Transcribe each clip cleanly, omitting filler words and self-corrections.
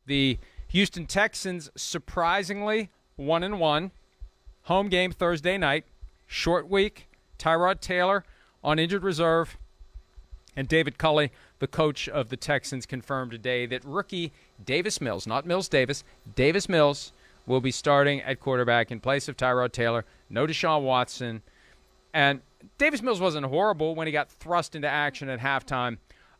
The Houston Texans, surprisingly, 1-1. Home game Thursday night. Short week. Tyrod Taylor on injured reserve. And David Culley, the coach of the Texans, confirmed today that rookie Davis Mills, not Mills Davis, Davis Mills will be starting at quarterback in place of Tyrod Taylor. No Deshaun Watson. And Davis Mills wasn't horrible when he got thrust into action at halftime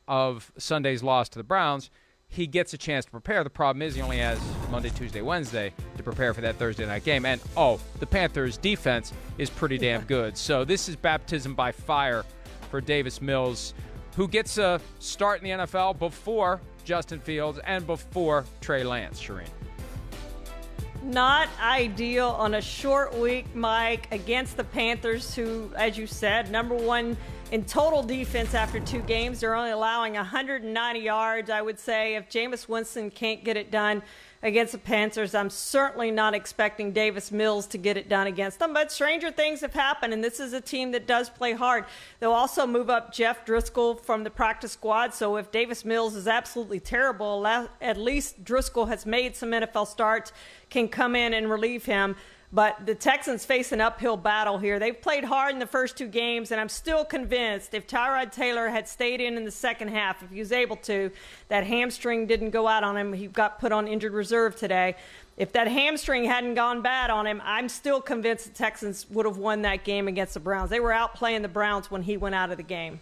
of Sunday's loss to the Browns. He gets a chance to prepare. The problem is he only has Monday, Tuesday, Wednesday to prepare for that Thursday night game. And, the Panthers' defense is pretty damn good. So this is baptism by fire for Davis Mills, who gets a start in the NFL before Justin Fields and before Trey Lance, Charean. Not ideal on a short week, Mike, against the Panthers, who, as you said, number one in total defense after 2 games. They're only allowing 190 yards. I would say if Jameis Winston can't get it done against the Panthers, I'm certainly not expecting Davis Mills to get it done against them. But stranger things have happened, and this is a team that does play hard. They'll also move up Jeff Driscoll from the practice squad. So if Davis Mills is absolutely terrible, at least Driscoll has made some NFL starts, can come in and relieve him. But the Texans face an uphill battle here. They've played hard in the first 2 games, and I'm still convinced if Tyrod Taylor had stayed in the second half, if he was able to, that hamstring didn't go out on him. He got put on injured reserve today. If that hamstring hadn't gone bad on him, I'm still convinced the Texans would have won that game against the Browns. They were outplaying the Browns when he went out of the game.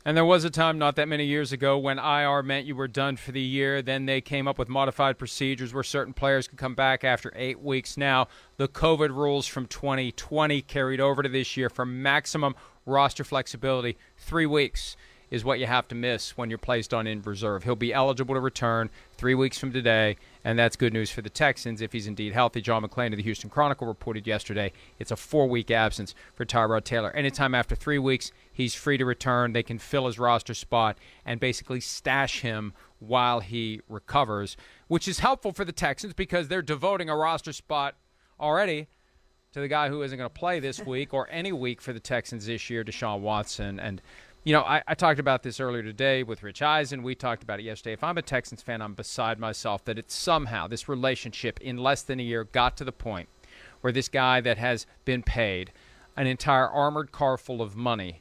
And there was a time not that many years ago when IR meant you were done for the year. Then they came up with modified procedures where certain players could come back after 8 weeks. Now, the COVID rules from 2020 carried over to this year for maximum roster flexibility. 3 weeks is what you have to miss when you're placed on in reserve. He'll be eligible to return 3 weeks from today, and that's good news for the Texans if he's indeed healthy. John McClain of the Houston Chronicle reported yesterday it's a 4-week absence for Tyrod Taylor. Anytime after 3 weeks, he's free to return. They can fill his roster spot and basically stash him while he recovers, which is helpful for the Texans because they're devoting a roster spot already to the guy who isn't going to play this week or any week for the Texans this year, Deshaun Watson. And I talked about this earlier today with Rich Eisen. We talked about it yesterday. If I'm a Texans fan, I'm beside myself that it's somehow this relationship in less than a year got to the point where this guy that has been paid an entire armored car full of money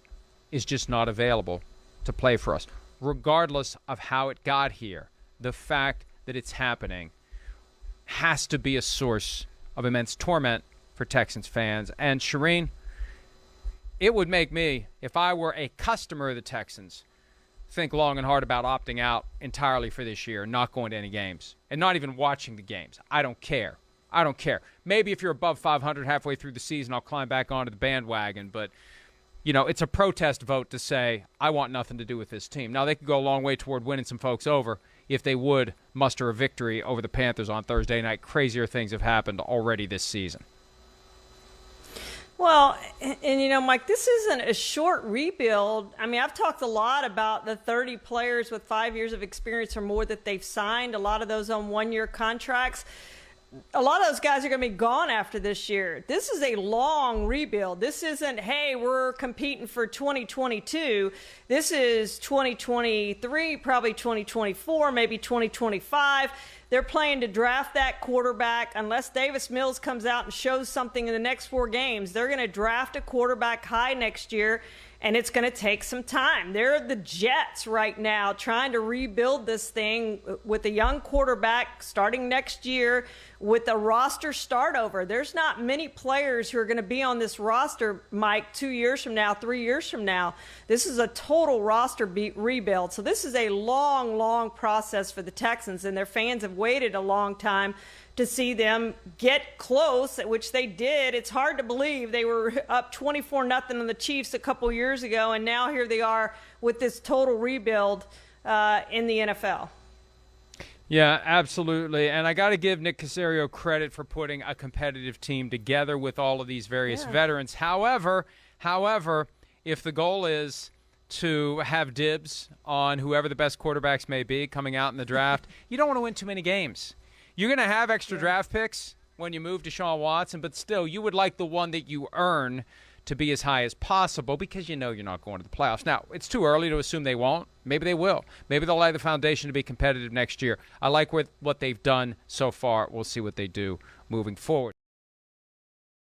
is just not available to play for us. Regardless of how it got here, the fact that it's happening has to be a source of immense torment for Texans fans. And Charean, it would make me, if I were a customer of the Texans, think long and hard about opting out entirely for this year, not going to any games, and not even watching the games. I don't care. Maybe if you're above 500 halfway through the season, I'll climb back onto the bandwagon, but it's a protest vote to say, I want nothing to do with this team. Now, they could go a long way toward winning some folks over if they would muster a victory over the Panthers on Thursday night. Crazier things have happened already this season. Well, and Mike, this isn't a short rebuild. I mean, I've talked a lot about the 30 players with 5 years of experience or more that they've signed, a lot of those on 1-year contracts. A lot of those guys are going to be gone after this year. This is a long rebuild. This isn't, hey, we're competing for 2022. This is 2023, probably 2024, maybe 2025. They're planning to draft that quarterback. Unless Davis Mills comes out and shows something in the next 4 games, they're going to draft a quarterback high next year, and it's going to take some time. They're the Jets right now trying to rebuild this thing with a young quarterback starting next year with a roster start over. There's not many players who are going to be on this roster, Mike, 2 years from now, 3 years from now. This is a total roster rebuild. So this is a long, long process for the Texans, and their fans have waited a long time to see them get close, which they did. It's hard to believe they were up 24-0 on the Chiefs a couple years ago, and now here they are with this total rebuild in the NFL. Yeah, absolutely. And I got to give Nick Caserio credit for putting a competitive team together with all of these various veterans. However, if the goal is to have dibs on whoever the best quarterbacks may be coming out in the draft, you don't want to win too many games. You're going to have extra draft picks when you move Deshaun Watson, but still, you would like the one that you earn to be as high as possible because you're not going to the playoffs. Now, it's too early to assume they won't, Maybe they will. Maybe they'll lay the foundation to be competitive next year. I like what they've done so far. We'll see what they do moving forward.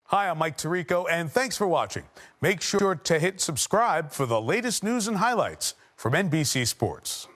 Hi, I'm Mike Tirico, and thanks for watching. Make sure to hit subscribe for the latest news and highlights from NBC Sports.